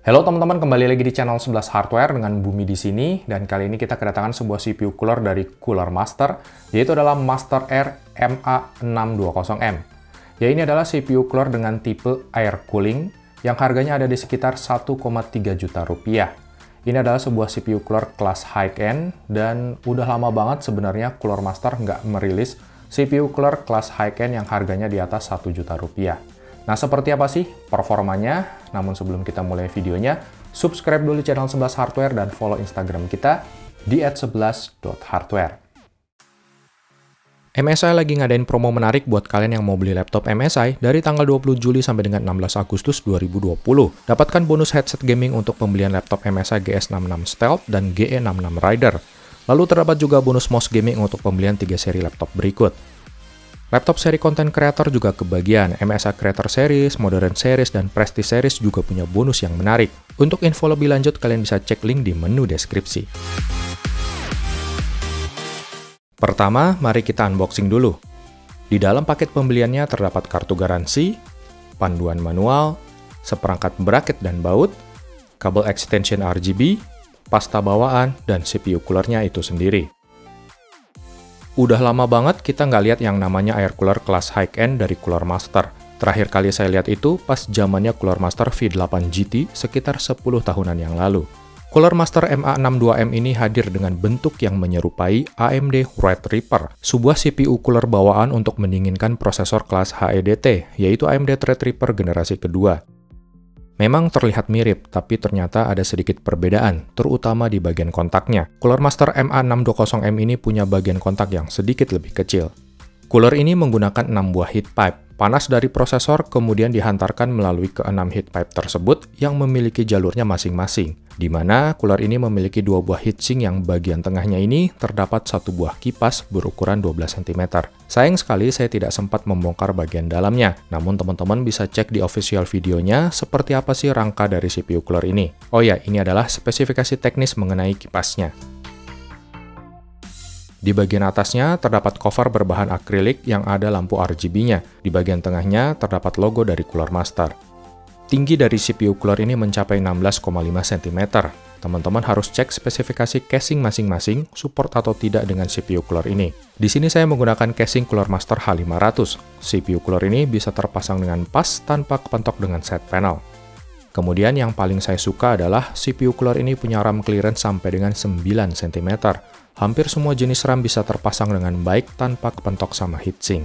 Halo teman-teman, kembali lagi di channel 11 Hardware dengan Bumi di sini, dan kali ini kita kedatangan sebuah CPU cooler dari Cooler Master, yaitu adalah Master Air MA620M. Ya, ini adalah CPU cooler dengan tipe air cooling yang harganya ada di sekitar 1,3 juta rupiah. Ini adalah sebuah CPU cooler kelas high-end, dan udah lama banget sebenarnya Cooler Master nggak merilis CPU cooler kelas high-end yang harganya di atas 1 juta rupiah. Nah, seperti apa sih performanya? Namun sebelum kita mulai videonya, subscribe dulu channel 11 Hardware dan follow Instagram kita di @11.hardware. MSI lagi ngadain promo menarik buat kalian yang mau beli laptop MSI dari tanggal 20 Juli sampai dengan 16 Agustus 2020. Dapatkan bonus headset gaming untuk pembelian laptop MSI GS66 Stealth dan GE66 Rider. Lalu terdapat juga bonus mouse gaming untuk pembelian 3 seri laptop berikut. Laptop seri content creator juga kebagian. MSI Creator Series, Modern Series, dan Prestige Series juga punya bonus yang menarik. Untuk info lebih lanjut, kalian bisa cek link di menu deskripsi. Pertama, mari kita unboxing dulu. Di dalam paket pembeliannya terdapat kartu garansi, panduan manual, seperangkat bracket dan baut, kabel extension RGB, pasta bawaan, dan CPU coolernya itu sendiri. Udah lama banget kita nggak lihat yang namanya air cooler kelas high-end dari Cooler Master. Terakhir kali saya lihat itu pas zamannya Cooler Master V8 GT sekitar 10 tahunan yang lalu. Cooler Master MA62M ini hadir dengan bentuk yang menyerupai AMD Threadripper, sebuah CPU cooler bawaan untuk mendinginkan prosesor kelas HEDT, yaitu AMD Threadripper generasi kedua. Memang terlihat mirip, tapi ternyata ada sedikit perbedaan, terutama di bagian kontaknya. Cooler Master MA620M ini punya bagian kontak yang sedikit lebih kecil. Cooler ini menggunakan 6 buah heat pipe. Panas dari prosesor kemudian dihantarkan melalui ke-6 heat pipe tersebut yang memiliki jalurnya masing-masing, di mana cooler ini memiliki 2 buah heatsink yang bagian tengahnya ini terdapat 1 buah kipas berukuran 12 cm. Sayang sekali saya tidak sempat membongkar bagian dalamnya, namun teman-teman bisa cek di official videonya seperti apa sih rangka dari CPU cooler ini. Oh ya, ini adalah spesifikasi teknis mengenai kipasnya. Di bagian atasnya terdapat cover berbahan akrilik yang ada lampu RGB-nya. Di bagian tengahnya terdapat logo dari Cooler Master. Tinggi dari CPU cooler ini mencapai 16,5 cm. Teman-teman harus cek spesifikasi casing masing-masing, support atau tidak dengan CPU cooler ini. Di sini saya menggunakan casing Cooler Master H500. CPU cooler ini bisa terpasang dengan pas tanpa kepentok dengan side panel. Kemudian yang paling saya suka adalah CPU cooler ini punya RAM clearance sampai dengan 9 cm. Hampir semua jenis RAM bisa terpasang dengan baik tanpa kepentok sama heatsink.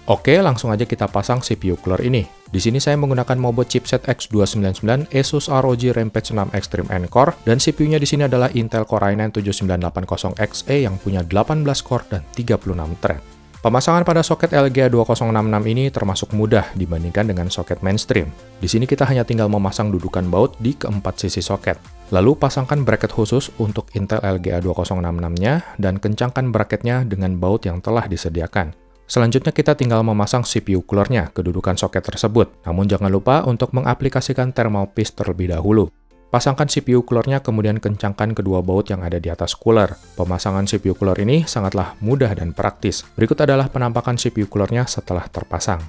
Oke, langsung aja kita pasang CPU cooler ini. Di sini saya menggunakan motherboard chipset X299 Asus ROG Rampage 6 Extreme N-Core, dan CPU-nya di sini adalah Intel Core i9-7980XE yang punya 18 core dan 36 thread. Pemasangan pada soket LGA 2066 ini termasuk mudah dibandingkan dengan soket mainstream. Di sini kita hanya tinggal memasang dudukan baut di keempat sisi soket. Lalu pasangkan bracket khusus untuk Intel LGA 2066-nya dan kencangkan bracketnya dengan baut yang telah disediakan. Selanjutnya kita tinggal memasang CPU coolernya ke dudukan soket tersebut. Namun jangan lupa untuk mengaplikasikan thermal paste terlebih dahulu. Pasangkan CPU coolernya kemudian kencangkan kedua baut yang ada di atas cooler. Pemasangan CPU cooler ini sangatlah mudah dan praktis. Berikut adalah penampakan CPU coolernya setelah terpasang.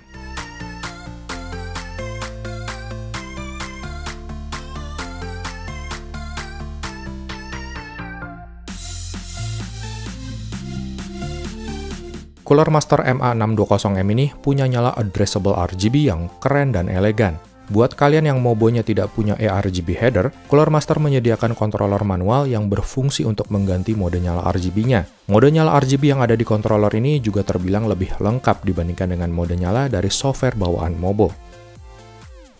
Cooler Master MA620M ini punya nyala addressable RGB yang keren dan elegan. Buat kalian yang mobonya tidak punya eRGB header, Cooler Master menyediakan controller manual yang berfungsi untuk mengganti mode nyala RGB-nya. Mode nyala RGB yang ada di controller ini juga terbilang lebih lengkap dibandingkan dengan mode nyala dari software bawaan Mobo.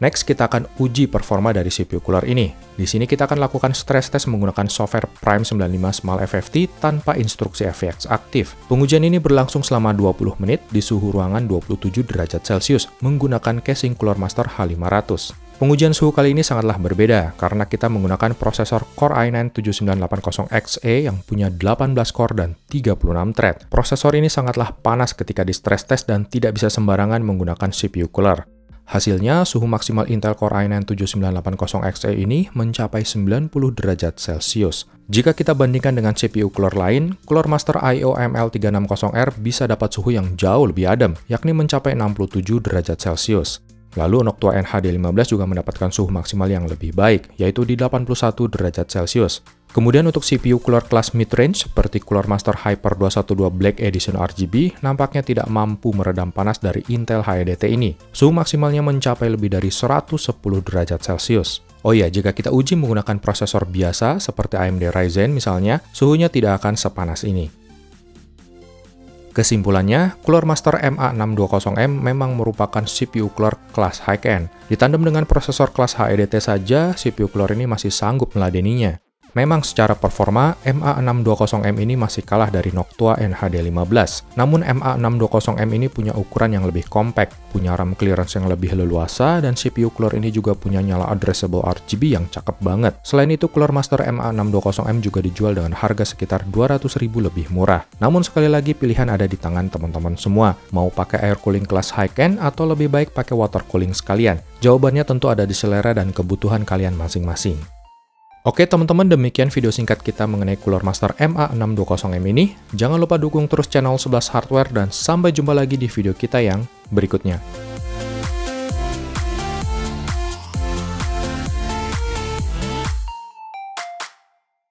Next, kita akan uji performa dari CPU cooler ini. Di sini kita akan lakukan stress test menggunakan software Prime 95 Small FFT tanpa instruksi FVX aktif. Pengujian ini berlangsung selama 20 menit di suhu ruangan 27 derajat Celcius menggunakan casing Cooler Master H500. Pengujian suhu kali ini sangatlah berbeda karena kita menggunakan prosesor Core i9-7980XE yang punya 18 core dan 36 thread. Prosesor ini sangatlah panas ketika di stress test dan tidak bisa sembarangan menggunakan CPU cooler. Hasilnya, suhu maksimal Intel Core i9-7980XE ini mencapai 90 derajat Celcius. Jika kita bandingkan dengan CPU cooler lain, Cooler Master I/O ML360R bisa dapat suhu yang jauh lebih adem, yakni mencapai 67 derajat Celcius. Lalu Noctua NHD15 juga mendapatkan suhu maksimal yang lebih baik, yaitu di 81 derajat Celcius. Kemudian untuk CPU cooler kelas mid-range seperti Cooler Master Hyper 212 Black Edition RGB nampaknya tidak mampu meredam panas dari Intel HEDT ini. Suhu maksimalnya mencapai lebih dari 110 derajat Celcius. Oh iya, jika kita uji menggunakan prosesor biasa seperti AMD Ryzen misalnya, suhunya tidak akan sepanas ini. Kesimpulannya, Cooler Master MA620M memang merupakan CPU cooler kelas high-end. Ditandem dengan prosesor kelas HEDT saja, CPU cooler ini masih sanggup meladeninya. Memang secara performa, MA620M ini masih kalah dari Noctua NHD15. Namun MA620M ini punya ukuran yang lebih compact, punya RAM clearance yang lebih leluasa, dan CPU cooler ini juga punya nyala addressable RGB yang cakep banget. Selain itu, Cooler Master MA620M juga dijual dengan harga sekitar 200.000 lebih murah. Namun sekali lagi pilihan ada di tangan teman-teman semua. Mau pakai air cooling kelas high-end atau lebih baik pakai water cooling sekalian? Jawabannya tentu ada di selera dan kebutuhan kalian masing-masing. Oke teman-teman, demikian video singkat kita mengenai Cooler Master MA620M ini. Jangan lupa dukung terus channel 11 Hardware dan sampai jumpa lagi di video kita yang berikutnya.